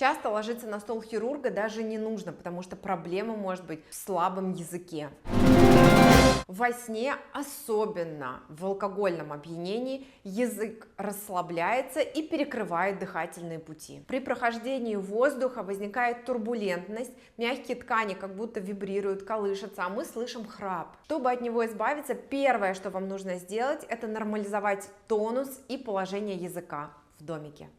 Часто ложиться на стол хирурга даже не нужно, потому что проблема может быть в слабом языке. Во сне, особенно в алкогольном опьянении, язык расслабляется и перекрывает дыхательные пути. При прохождении воздуха возникает турбулентность, мягкие ткани как будто вибрируют, колышутся, а мы слышим храп. Чтобы от него избавиться, первое, что вам нужно сделать, это нормализовать тонус и положение языка в домике.